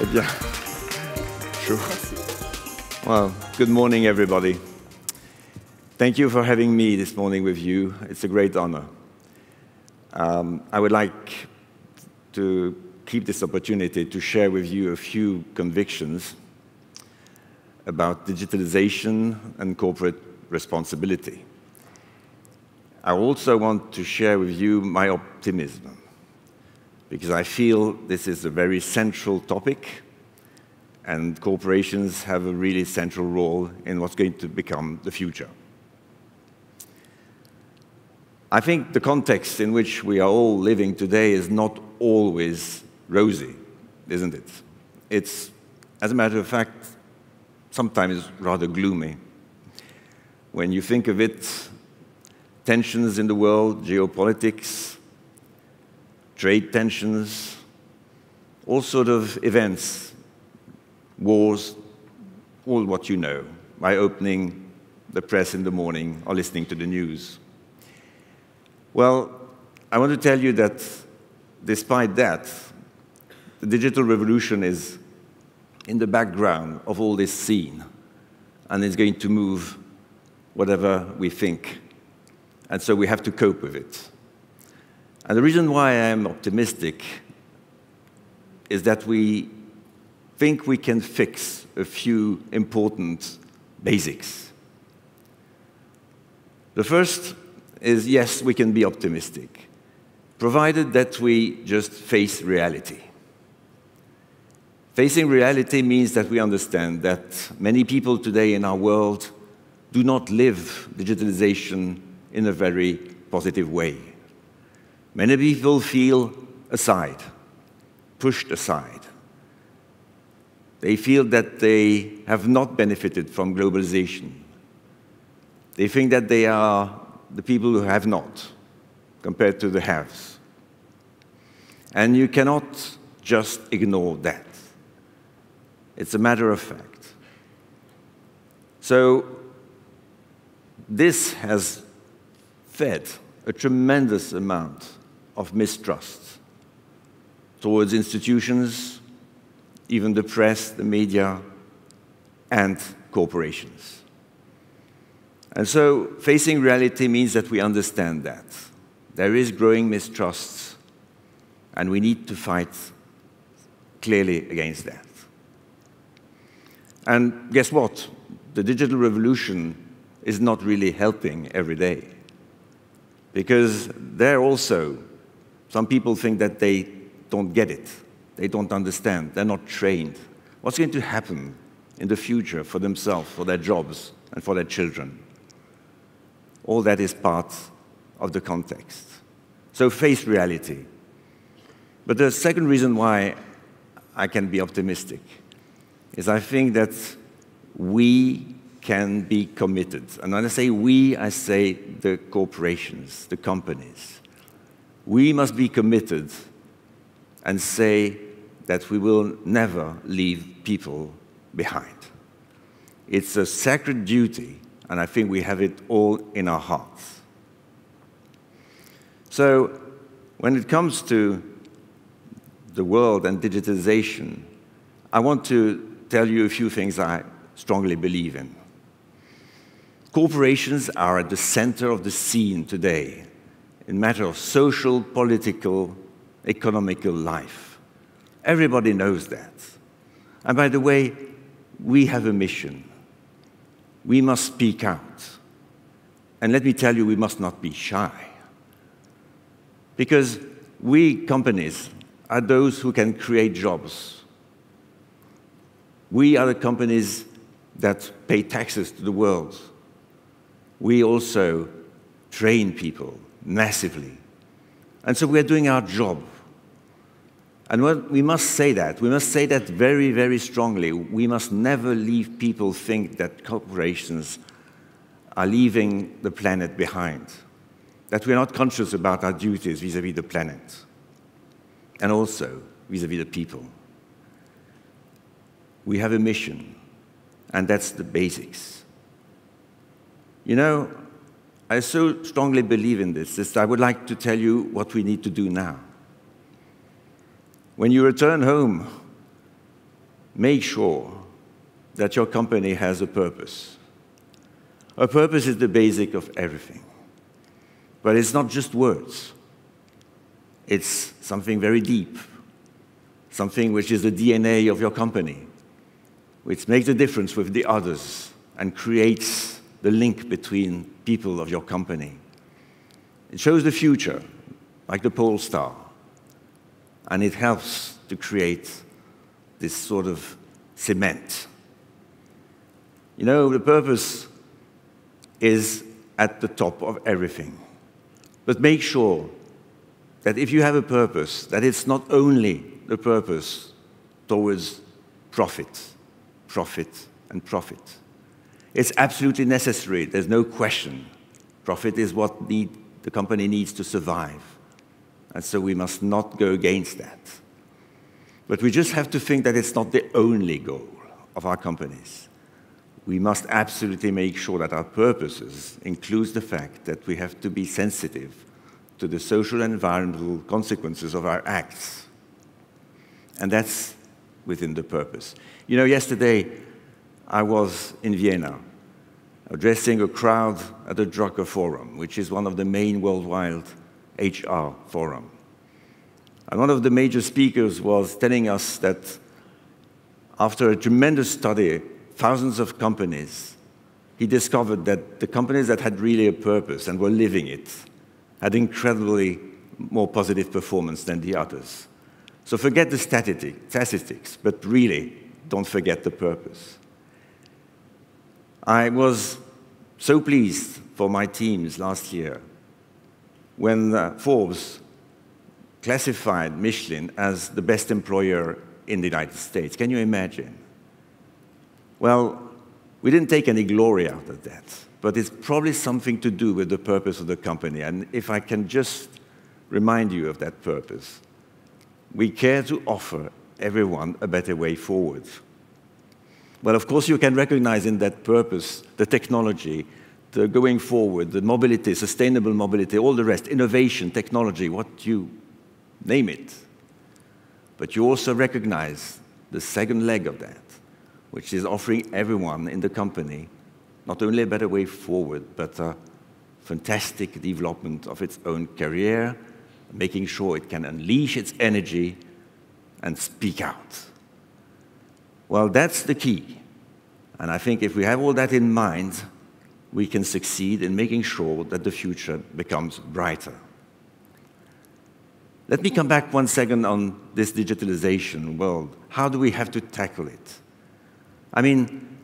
Eh bien, sure. Well, good morning, everybody. Thank you for having me this morning with you. It's a great honor. I would like to keep this opportunity to share with you a few convictions about digitalization and corporate responsibility. I also want to share with you my optimism, because I feel this is a very central topic, and corporations have a really central role in what's going to become the future. I think the context in which we are all living today is not always rosy, isn't it? It's, as a matter of fact, sometimes rather gloomy. When you think of it, tensions in the world, geopolitics, trade tensions, all sort of events, wars, all what you know, by opening the press in the morning or listening to the news. Well, I want to tell you that despite that, the digital revolution is in the background of all this scene, and it's going to move whatever we think. And so we have to cope with it. And the reason why I am optimistic is that we think we can fix a few important basics. The first is, yes, we can be optimistic, provided that we just face reality. Facing reality means that we understand that many people today in our world do not live digitalization in a very positive way. Many people feel aside, pushed aside. They feel that they have not benefited from globalization. They think that they are the people who have not, compared to the haves. And you cannot just ignore that. It's a matter of fact. So this has fed a tremendous amount of mistrust towards institutions, even the press, the media, and corporations. And so facing reality means that we understand that. There is growing mistrust, and we need to fight clearly against that. And guess what? The digital revolution is not really helping every day. Because there also, some people think that they don't get it. They don't understand. They're not trained. What's going to happen in the future for themselves, for their jobs, and for their children? All that is part of the context. So face reality. But the second reason why I can be optimistic is I think that we can be committed. And when I say we, I say the corporations, the companies. We must be committed and say that we will never leave people behind. It's a sacred duty, and I think we have it all in our hearts. So when it comes to the world and digitalization, I want to tell you a few things I strongly believe in. Corporations are at the center of the scene today in matter of social, political, economical life. Everybody knows that. And by the way, we have a mission. We must speak out. And let me tell you, we must not be shy. Because we companies are those who can create jobs. We are the companies that pay taxes to the world. We also train people massively. And so we're doing our job. And we must say that. We must say that very, very strongly. We must never leave people think that corporations are leaving the planet behind, that we're not conscious about our duties vis-à-vis the planet, and also vis-à-vis the people. We have a mission, and that's the basics. You know, I so strongly believe in this that I would like to tell you what we need to do now. When you return home, make sure that your company has a purpose. A purpose is the basic of everything. But it's not just words. It's something very deep, something which is the DNA of your company, which makes a difference with the others and creates the link between people of your company. It shows the future, like the pole star, and it helps to create this sort of cement. You know, the purpose is at the top of everything. But make sure that if you have a purpose, that it's not only the purpose towards profit, profit, and profit. It's absolutely necessary, there's no question. Profit is what the company needs to survive. And so we must not go against that. But we just have to think that it's not the only goal of our companies. We must absolutely make sure that our purposes includes the fact that we have to be sensitive to the social and environmental consequences of our acts. And that's within the purpose. You know, yesterday I was in Vienna addressing a crowd at the Drucker Forum, which is one of the main worldwide HR forum. And one of the major speakers was telling us that after a tremendous study, thousands of companies, he discovered that the companies that had really a purpose and were living it had incredibly more positive performance than the others. So forget the statistics, but really don't forget the purpose. I was so pleased for my teams last year when Forbes classified Michelin as the best employer in the United States. Can you imagine? Well, we didn't take any glory out of that, but it's probably something to do with the purpose of the company. And if I can just remind you of that purpose, we care to offer everyone a better way forward. Well, of course, you can recognize in that purpose the technology, the going forward, the mobility, sustainable mobility, all the rest, innovation, technology, what you name it. But you also recognize the second leg of that, which is offering everyone in the company not only a better way forward, but a fantastic development of its own career, making sure it can unleash its energy and speak out. Well, that's the key. And I think if we have all that in mind, we can succeed in making sure that the future becomes brighter. Let me come back 1 second on this digitalization world. How do we have to tackle it? I mean,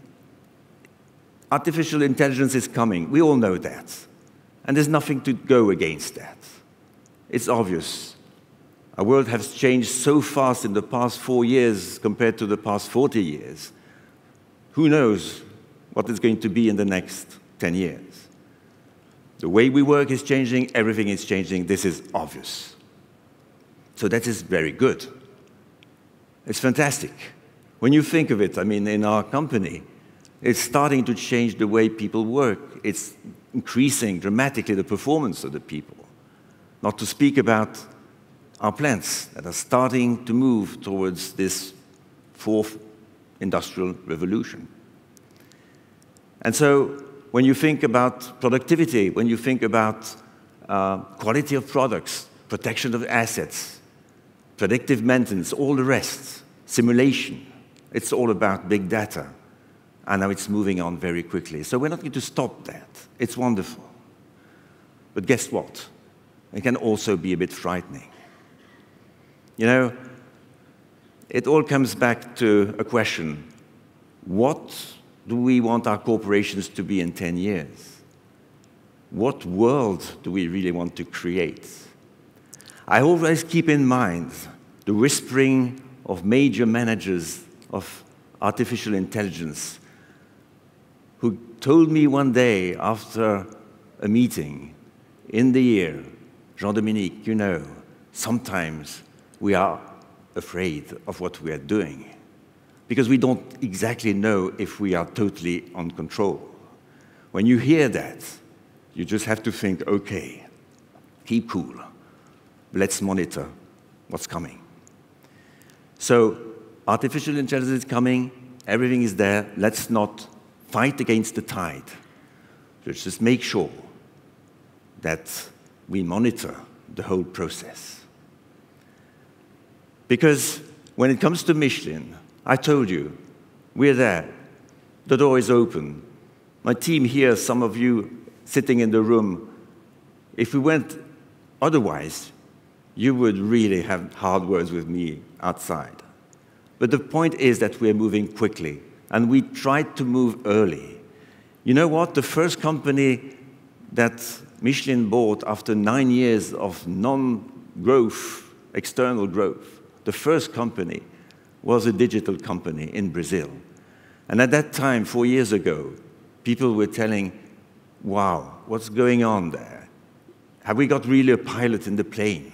artificial intelligence is coming. We all know that. And there's nothing to go against that. It's obvious. Our world has changed so fast in the past 4 years compared to the past 40 years. Who knows what it's going to be in the next 10 years? The way we work is changing, everything is changing. This is obvious. So that is very good. It's fantastic. When you think of it, I mean, in our company, it's starting to change the way people work. It's increasing dramatically the performance of the people. Not to speak about our plants that are starting to move towards this fourth industrial revolution. And so when you think about productivity, when you think about quality of products, protection of assets, predictive maintenance, all the rest, simulation, it's all about big data. And now it's moving on very quickly. So we're not going to stop that. It's wonderful. But guess what? It can also be a bit frightening. You know, it all comes back to a question. What do we want our corporations to be in 10 years? What world do we really want to create? I always keep in mind the whispering of major managers of artificial intelligence who told me one day after a meeting in the year, Jean-Dominique, you know, sometimes we are afraid of what we are doing because we don't exactly know if we are totally on control. When you hear that, you just have to think, okay, keep cool. Let's monitor what's coming. So artificial intelligence is coming, everything is there, let's not fight against the tide. Let's just make sure that we monitor the whole process. Because when it comes to Michelin, I told you, we're there. The door is open. My team here, some of you sitting in the room, if we went otherwise, you would really have hard words with me outside. But the point is that we're moving quickly, and we tried to move early. You know what? The first company that Michelin bought after 9 years of non-growth, external growth, the first company was a digital company in Brazil. And at that time, 4 years ago, people were telling, wow, what's going on there? Have we got really a pilot in the plane?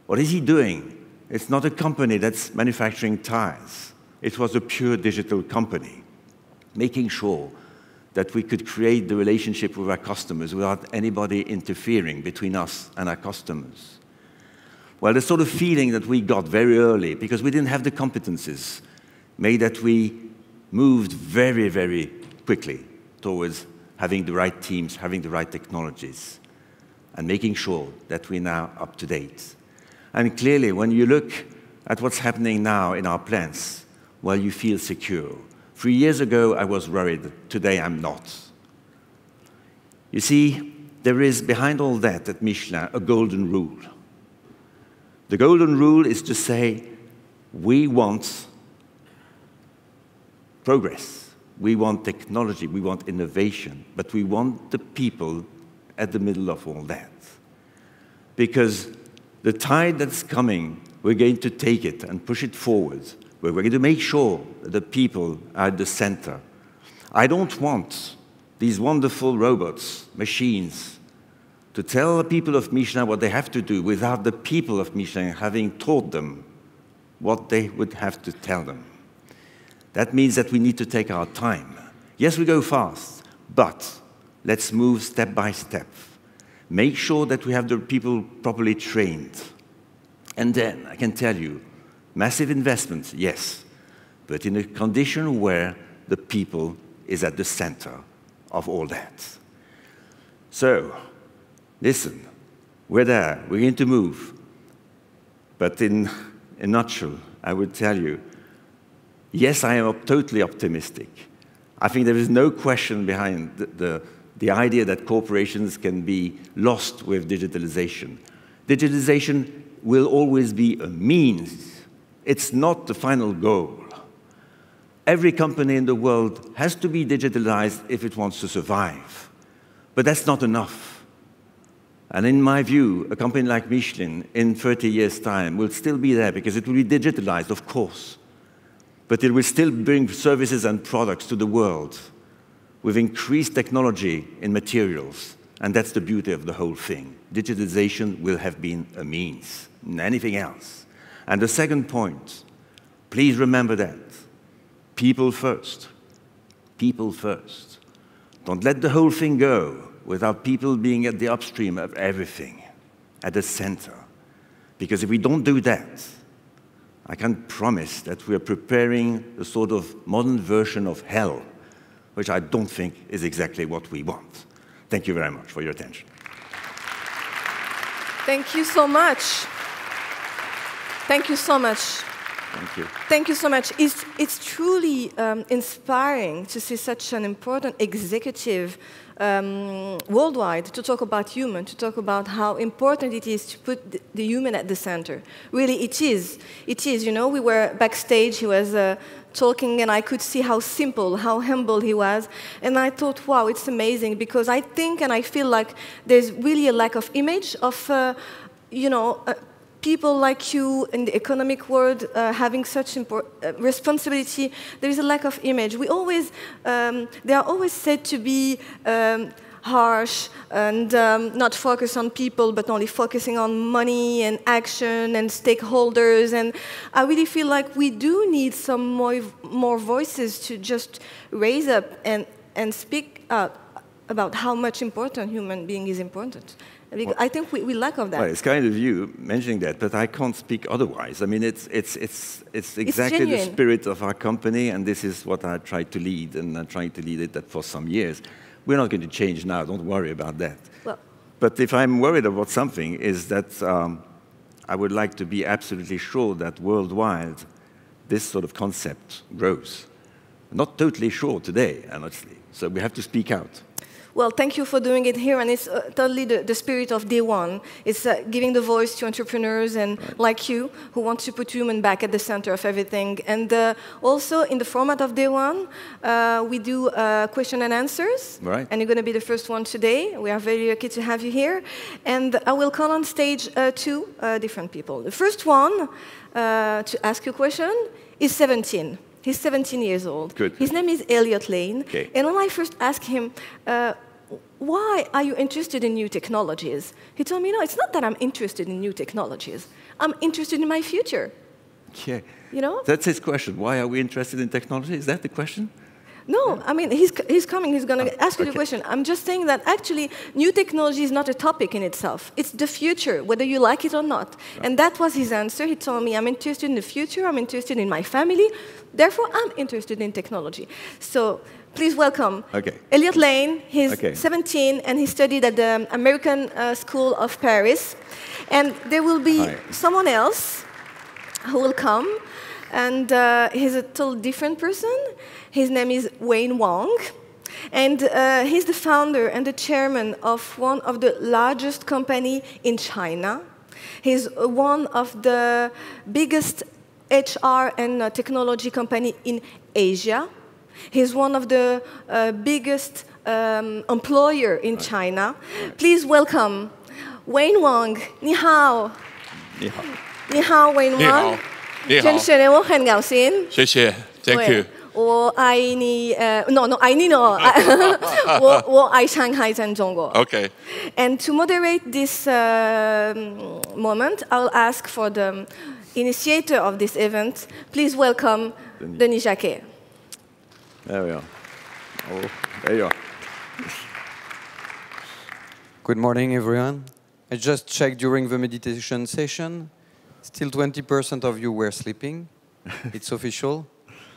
What is he doing? It's not a company that's manufacturing tires. It was a pure digital company, making sure that we could create the relationship with our customers without anybody interfering between us and our customers. Well, the sort of feeling that we got very early, because we didn't have the competencies, made that we moved very, very quickly towards having the right teams, having the right technologies, and making sure that we're now up to date. And clearly, when you look at what's happening now in our plants, well, you feel secure. 3 years ago, I was worried. Today, I'm not. You see, there is behind all that at Michelin a golden rule. The golden rule is to say, we want progress, we want technology, we want innovation, but we want the people at the middle of all that. Because the tide that's coming, we're going to take it and push it forward. We're going to make sure that the people are at the center. I don't want these wonderful robots, machines, to tell the people of Michelin what they have to do without the people of Michelin having taught them what they would have to tell them. That means that we need to take our time. Yes, we go fast, but let's move step by step. Make sure that we have the people properly trained. And then, I can tell you, massive investments, yes, but in a condition where the people is at the center of all that. So, listen, we're there, we're going to move. But in a nutshell, I would tell you, yes, I am totally optimistic. I think there is no question behind the idea that corporations can be lost with digitalization. Digitalization will always be a means. It's not the final goal. Every company in the world has to be digitalized if it wants to survive. But that's not enough. And in my view, a company like Michelin, in 30 years' time, will still be there because it will be digitalized, of course. But it will still bring services and products to the world with increased technology in materials. And that's the beauty of the whole thing. Digitalization will have been a means, anything else. And the second point, please remember that. People first. People first. Don't let the whole thing go without people being at the upstream of everything, at the center. Because if we don't do that, I can promise that we are preparing a sort of modern version of hell, which I don't think is exactly what we want. Thank you very much for your attention. Thank you so much. Thank you so much. Thank you. Thank you so much. It's truly inspiring to see such an important executive worldwide to talk about human, to talk about how important it is to put the human at the center. Really, it is. It is. You know, we were backstage. He was talking, and I could see how simple, how humble he was. And I thought, wow, it's amazing, because I think and I feel like there's really a lack of image of, people like you in the economic world having such responsibility. There is a lack of image. We always, they are always said to be harsh and not focus on people, but only focusing on money and action and stakeholders. And I really feel like we do need some more voices to just raise up and speak out about how much important human being is important. Well, I think we lack of that. Well, it's kind of you mentioning that, but I can't speak otherwise. I mean, it's exactly the spirit of our company, and this is what I try to lead, and I'm trying to lead it for some years. We're not going to change now, don't worry about that. Well, but if I'm worried about something, is that I would like to be absolutely sure that worldwide this sort of concept grows. Not totally sure today, honestly, so we have to speak out. Well, thank you for doing it here, and it's totally the spirit of day one. It's giving the voice to entrepreneurs and like you, who want to put human back at the center of everything. And also, in the format of day one, we do question and answers. Right. And you're going to be the first one today. We are very lucky to have you here. And I will call on stage two different people. The first one to ask you a question is 17. He's 17 years old. Good. His name is Eliot Lane. Okay. And when I first asked him, why are you interested in new technologies? He told me, no, it's not that I'm interested in new technologies. I'm interested in my future. Yeah. You know? That's his question. Why are we interested in technology? Is that the question? No, I mean, he's coming, he's going to ask you the question. I'm just saying that actually new technology is not a topic in itself. It's the future, whether you like it or not. Right. And that was his answer. He told me, I'm interested in the future, I'm interested in my family, therefore I'm interested in technology. So please welcome Eliot Lane. He's 17 and he studied at the American School of Paris. And there will be someone else who will come. And he's a totally different person. His name is Wang. And he's the founder and the chairman of one of the largest companies in China. He's one of the biggest HR and technology company in Asia. He's one of the biggest employer in China. Please welcome Wang. 你好. 你好. 你好, Wang. 你好. 你好. 真是的，我很高兴。谢谢 ，Thank you。我爱你，no no， 爱你 no， 我爱上海在中国。Okay. And to moderate this moment, I'll ask for the initiator of this event. Please welcome Denis Jacquet. There we are. Oh, there you are. Good morning, everyone. I just checked during the meditation session. Still 20% of you were sleeping. It's official.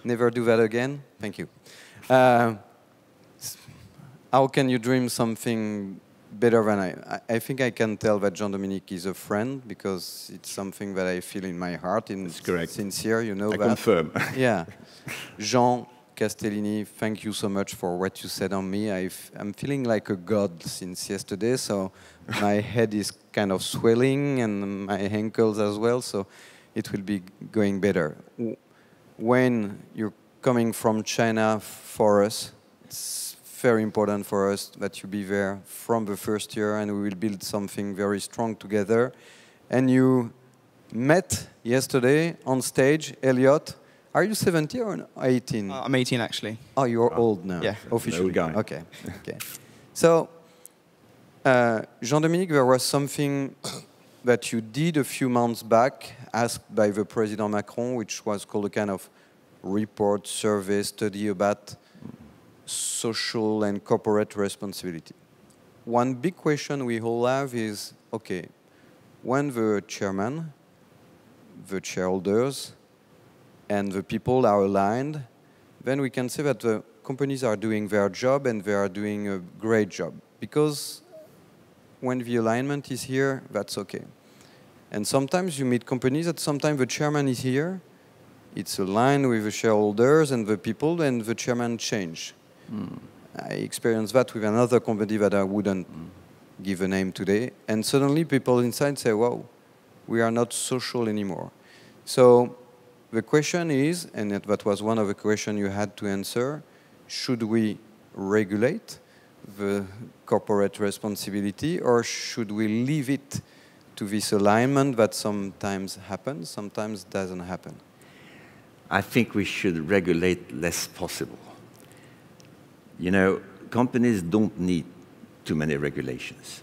Never do that again. Thank you. How can you dream something better than I think I can tell that Jean-Dominique is a friend because it's something that I feel in my heart. It's correct. Sincere, you know I that. confirm. Yeah. Jean Castellini, thank you so much for what you said on me. I'm feeling like a god since yesterday, so my head is kind of swelling and my ankles as well, so it will be going better. When you're coming from China for us, it's very important for us that you be there from the first year and we will build something very strong together. And you met yesterday on stage, Eliot. Are you 70 or 18? I'm 18, actually. Oh, you're old now. Yeah. Officially. Old guy. Okay. Okay. So, Jean-Dominique, there was something that you did a few months back, asked by the President Macron, which was called a kind of report, survey, study about social and corporate responsibility. One big question we all have is, okay, when the chairman, the shareholders, and the people are aligned, then we can say that the companies are doing their job and they are doing a great job. Because when the alignment is here, that's okay. And sometimes you meet companies that sometimes the chairman is here, it's aligned with the shareholders and the people, and the chairman change. I experienced that with another company that I wouldn't give a name today. And suddenly people inside say, wow, we are not social anymore. So the question is, and that was one of the questions you had to answer, should we regulate the corporate responsibility or should we leave it to this alignment that sometimes happens, sometimes doesn't happen? I think we should regulate less possible. You know, companies don't need too many regulations.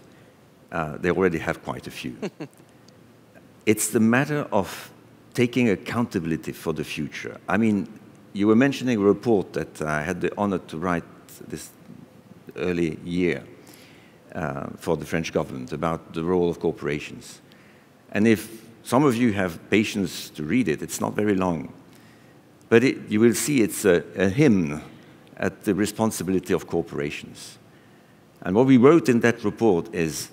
They already have quite a few. It's the matter of taking accountability for the future. I mean, you were mentioning a report that I had the honor to write this early year. for the French government about the role of corporations. And if some of you have patience to read it, it's not very long. But you will see it's a hymn at the responsibility of corporations. And what we wrote in that report is,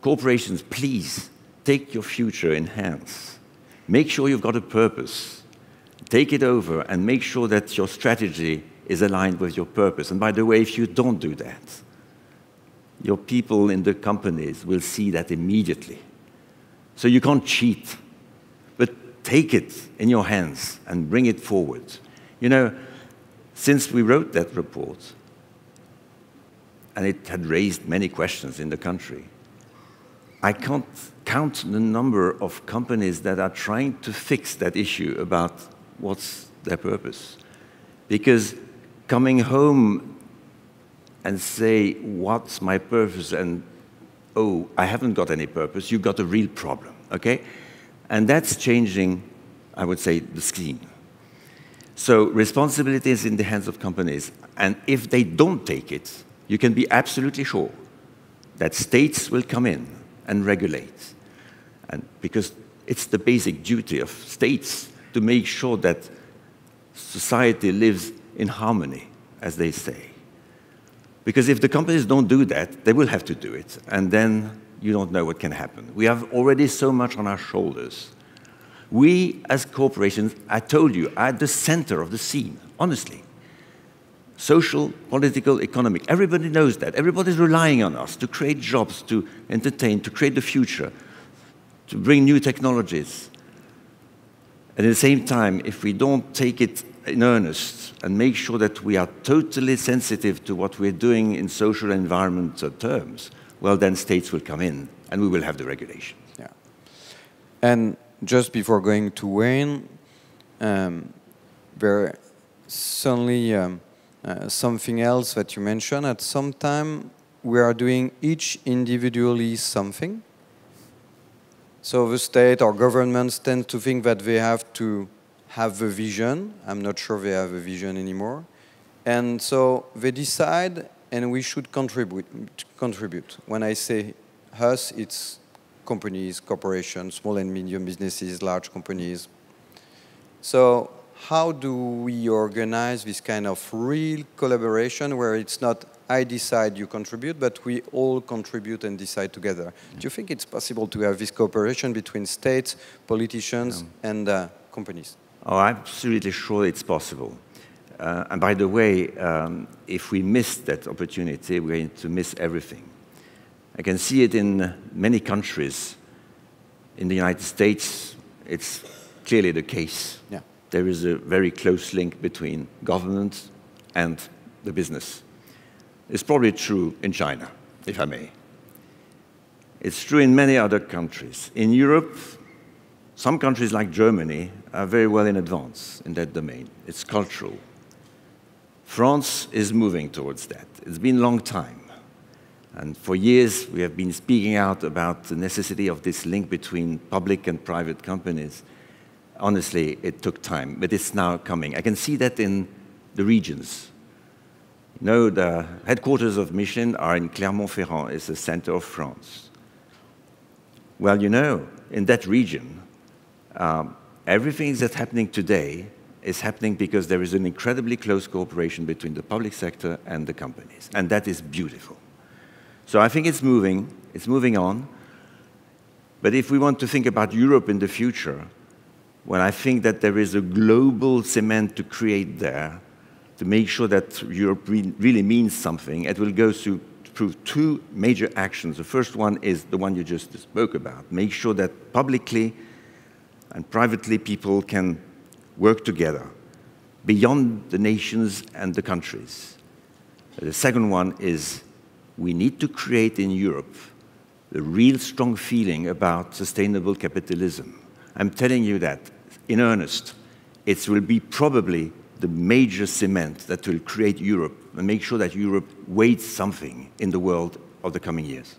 corporations, please take your future in hands. Make sure you've got a purpose. Take it over and make sure that your strategy is aligned with your purpose. And by the way, if you don't do that, your people in the companies will see that immediately. So you can't cheat, but take it in your hands and bring it forward. You know, since we wrote that report, and it had raised many questions in the country, I can't count the number of companies that are trying to fix that issue about what's their purpose. Because coming home and say, what's my purpose, and oh, I haven't got any purpose, you've got a real problem, okay? And that's changing, I would say, the scheme. So responsibility is in the hands of companies, and if they don't take it, you can be absolutely sure that states will come in and regulate. And because it's the basic duty of states to make sure that society lives in harmony, as they say. Because if the companies don't do that, they will have to do it, and then you don't know what can happen. We have already so much on our shoulders. We, as corporations, I told you, are at the center of the scene, honestly. Social, political, economic, everybody knows that. Everybody's relying on us to create jobs, to entertain, to create the future, to bring new technologies. And at the same time, if we don't take it in earnest and make sure that we are totally sensitive to what we're doing in social and environmental terms, well, then states will come in and we will have the regulations. Yeah. And just before going to Wayne, there certainly something else that you mentioned. At some time, we are doing each individually something. So the state or governments tend to think that they have to have a vision. I'm not sure they have a vision anymore. And so they decide, and we should contribute. When I say us, it's companies, corporations, small and medium businesses, large companies. So how do we organize this kind of real collaboration where it's not I decide, you contribute, but we all contribute and decide together? Do you think it's possible to have this cooperation between states, politicians, and companies? Oh, I'm absolutely sure it's possible. And by the way, if we miss that opportunity, we're going to miss everything. I can see it in many countries. In the United States, it's clearly the case. Yeah. There is a very close link between government and the business. It's probably true in China, if I may. It's true in many other countries. In Europe, some countries like Germany are very well in advance in that domain. It's cultural. France is moving towards that. It's been a long time. And for years, we have been speaking out about the necessity of this link between public and private companies. Honestly, it took time, but it's now coming. I can see that in the regions. You know, the headquarters of Michelin are in Clermont-Ferrand. It's the center of France. Well, you know, in that region, everything that's happening today is happening because there is an incredibly close cooperation between the public sector and the companies, and that is beautiful. So I think it's moving on. But if we want to think about Europe in the future, well, I think that there is a global cement to create there to make sure that Europe really means something. It will go through two major actions. The first one is the one you just spoke about. Make sure that publicly and privately people can work together beyond the nations and the countries. The second one is we need to create in Europe a real strong feeling about sustainable capitalism. I'm telling you that, in earnest, it will be probably the major cement that will create Europe and make sure that Europe weighs something in the world of the coming years.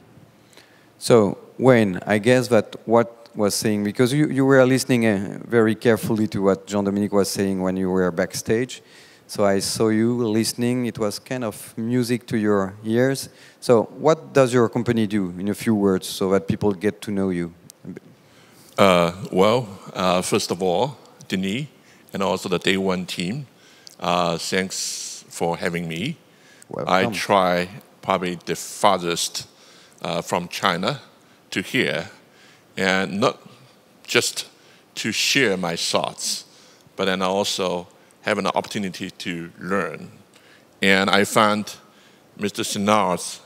So, Wayne, I guess that what was saying, because you were listening very carefully to what Jean-Dominique was saying when you were backstage, So I saw you listening. It was kind of music to your ears. So what does your company do, in a few words, so that people get to know you? First of all, Denis, and also the Day One team, thanks for having me. Welcome. I try probably the farthest from China to here, and not just to share my thoughts, but then also have an opportunity to learn. And I found Mr. Senard's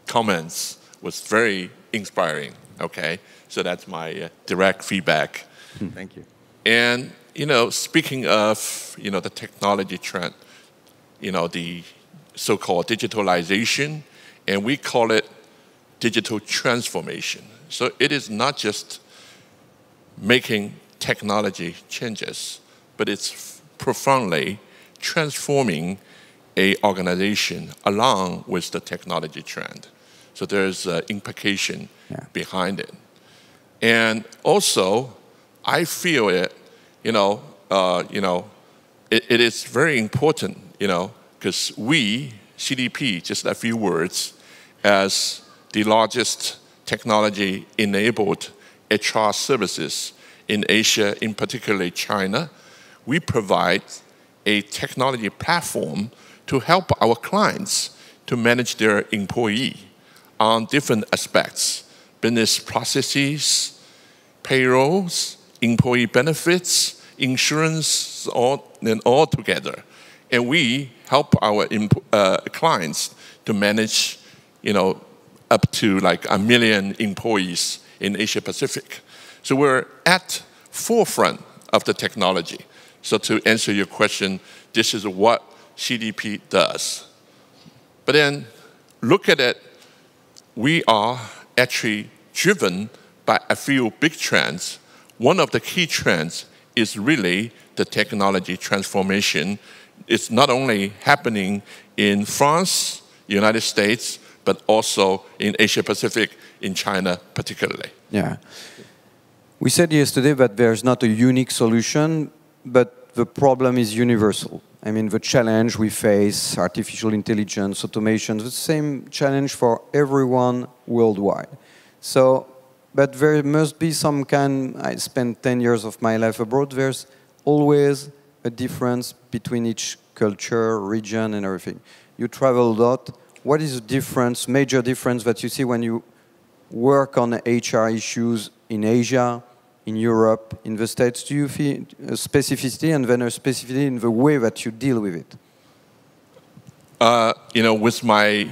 comments was very inspiring, okay? So that's my direct feedback. Thank you. And, speaking of, the technology trend, the so-called digitalization, and we call it digital transformation. So it is not just making technology changes, but it's profoundly transforming an organization along with the technology trend. So there's an implication behind it. And also, I feel it, it is very important, because we, CDP, just a few words, as the largest technology-enabled HR services in Asia, in particularly China, we provide a technology platform to help our clients to manage their employee on different aspects: business processes, payrolls, employee benefits, insurance, all together. And we help our clients to manage, up to like 1 million employees in Asia Pacific. So we're at forefront of the technology. So to answer your question, this is what CDP does. But then look at it, we are actually driven by a few big trends. One of the key trends is really the technology transformation. It's not only happening in France, United States, but also in Asia Pacific, in China particularly. Yeah. We said yesterday that there's not a unique solution, but the problem is universal. I mean, the challenge we face, artificial intelligence, automation, the same challenge for everyone worldwide. So, but there must be some kind, I spent 10 years of my life abroad, there's always a difference between each culture, region, and everything. You travel a lot. What is the difference, major difference that you see when you work on HR issues in Asia, in Europe, in the States? Do you feel a specificity and then a specificity in the way that you deal with it? With my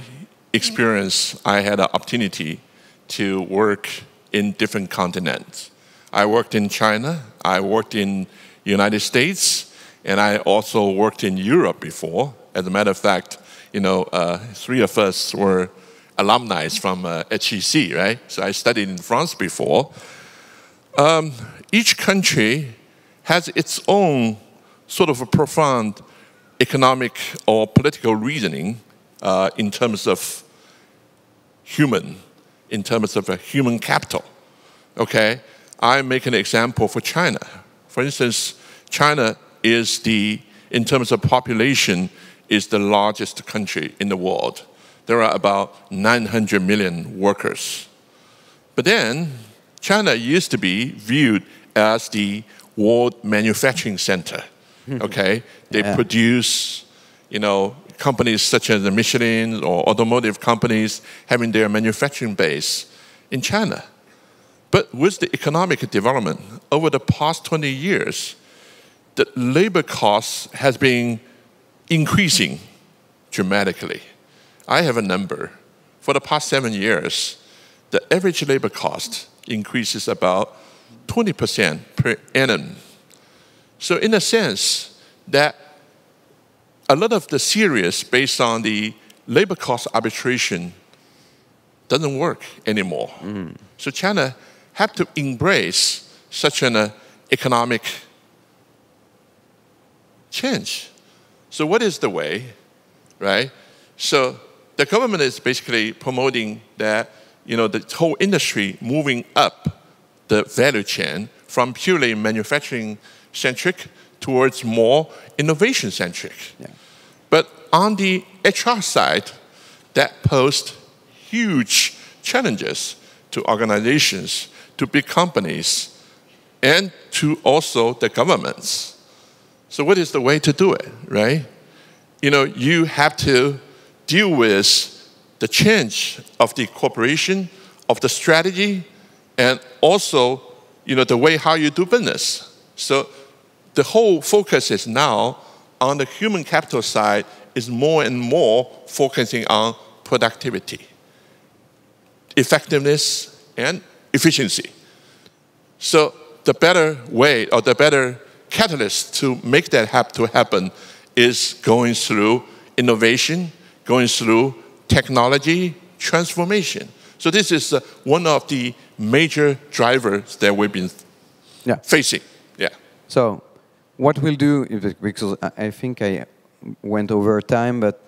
experience, I had an opportunity to work in different continents. I worked in China, I worked in United States, and I also worked in Europe before. As a matter of fact, 3 of us were alumni from HEC, right? So I studied in France before. Each country has its own sort of a profound economic or political reasoning in terms of human capital. Okay, I make an example for China. For instance, China is in terms of population, is the largest country in the world. There are about 900 million workers. But then, China used to be viewed as the world manufacturing center. Okay, they produce, companies such as the Michelin or automotive companies having their manufacturing base in China. But with the economic development over the past 20 years, the labor cost has been increasing dramatically. I have a number. For the past 7 years, the average labor cost increases about 20% per annum. So in a sense, that a lot of the theories based on the labor cost arbitration doesn't work anymore. So China have to embrace such an economic change. So what is the way, right? So the government is basically promoting that, the whole industry moving up the value chain from purely manufacturing-centric towards more innovation-centric. Yeah. But on the HR side, that posed huge challenges to organizations, to big companies, and to also the governments. So what is the way to do it, right? You know, you have to deal with the change of the corporation, of the strategy, and also, you know, the way how you do business. So the whole focus is now on the human capital side is more and more focusing on productivity, effectiveness, and efficiency. So the better way or the better catalyst to make that happen is going through innovation, going through technology transformation. So this is one of the major drivers that we've been facing. Yeah. So what we'll do, because I think I went over time, but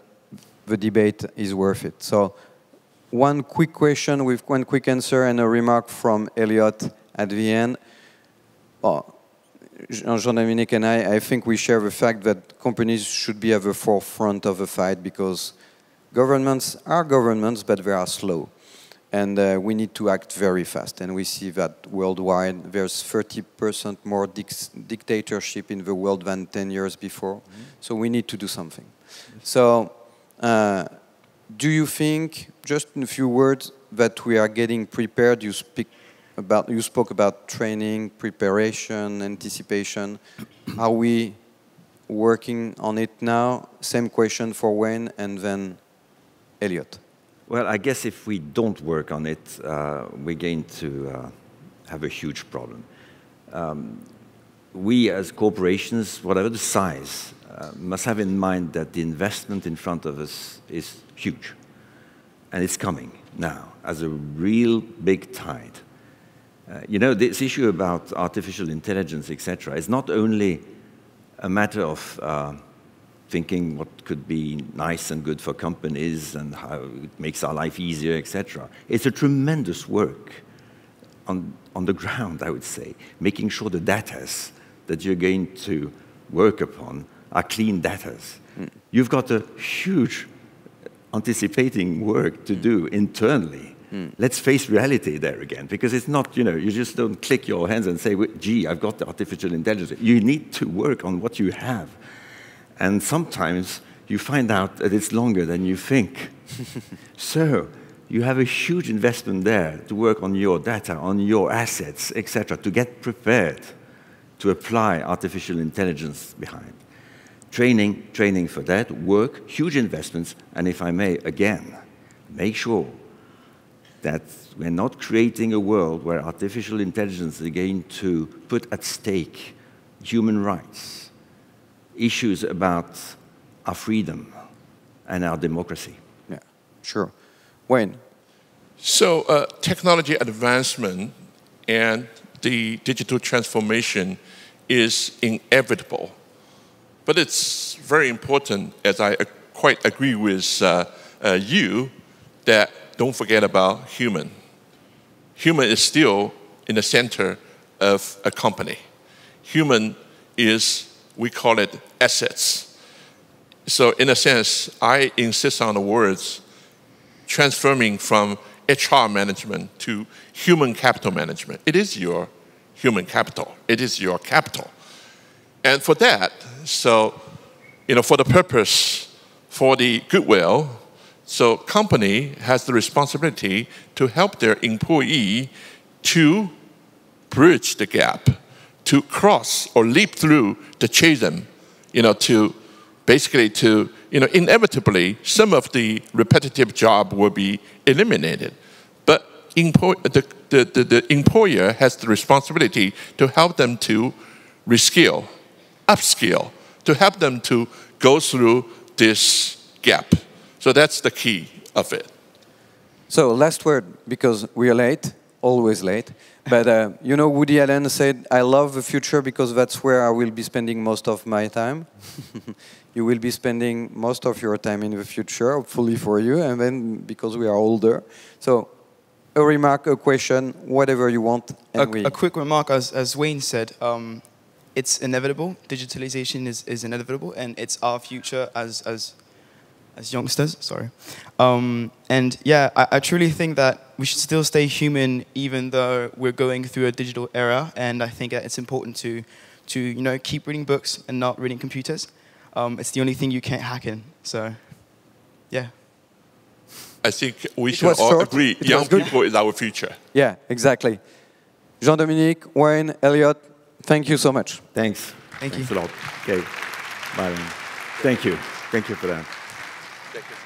the debate is worth it. So one quick question with one quick answer and a remark from Eliot at the end. Jean-Dominique and I think we share the fact that companies should be at the forefront of the fight because governments are governments, but they are slow. And we need to act very fast. And we see that worldwide, there's 30% more dictatorship in the world than 10 years before. Mm-hmm. So we need to do something. So do you think, just in a few words, that we are getting prepared? You spoke about training, preparation, anticipation. Are we working on it now? Same question for Wayne and then Eliot. Well, I guess if we don't work on it, we're going to have a huge problem. We as corporations, whatever the size, must have in mind that the investment in front of us is huge. And it's coming now as a real big tide. You know, this issue about artificial intelligence, etc., is not only a matter of thinking what could be nice and good for companies and how it makes our life easier, etc. It's a tremendous work on the ground, I would say, making sure the data that you're going to work upon are clean data. You've got a huge anticipating work to do internally. Let's face reality there again, because it's not, you know, you just don't click your hands and say, gee, I've got the artificial intelligence. You need to work on what you have. And sometimes you find out that it's longer than you think. So you have a huge investment there to work on your data, on your assets, etc., to get prepared to apply artificial intelligence behind. Training for that, work, huge investments, and if I may, again, make sure that we're not creating a world where artificial intelligence is going to put at stake human rights, issues about our freedom and our democracy. Yeah, sure. Wayne? So technology advancement and the digital transformation is inevitable. But it's very important, as I quite agree with you, that don't forget about human. Human is still in the center of a company. Human is, we call it assets. So in a sense, I insist on the words transforming from HR management to human capital management. It is your human capital. It is your capital. And for that, so, you know, for the purpose, for the goodwill, so company has the responsibility to help their employee to bridge the gap, to cross or leap through the chasm, you know, to basically to, you know, inevitably some of the repetitive job will be eliminated. But the employer has the responsibility to help them to reskill, upskill, to help them to go through this gap. So that's the key of it. So last word, because we are late, always late. But you know, Woody Allen said, I love the future because that's where I will be spending most of my time. You will be spending most of your time in the future, hopefully for you, and then because we are older. So a remark, a question, whatever you want. And a quick remark, as Wayne said, it's inevitable. Digitalization is inevitable, and it's our future as youngsters. Sorry, and yeah, I truly think that we should still stay human, even though we're going through a digital era. And I think that it's important to keep reading books and not reading computers. It's the only thing you can't hack in. So, yeah. I think we should all agree young people is our future. Yeah, exactly. Jean-Dominique, Wayne, Eliot, thank you so much. Thanks. Thank you. Thanks a lot. Okay. Bye. Thank you. Thank you for that. Thank you.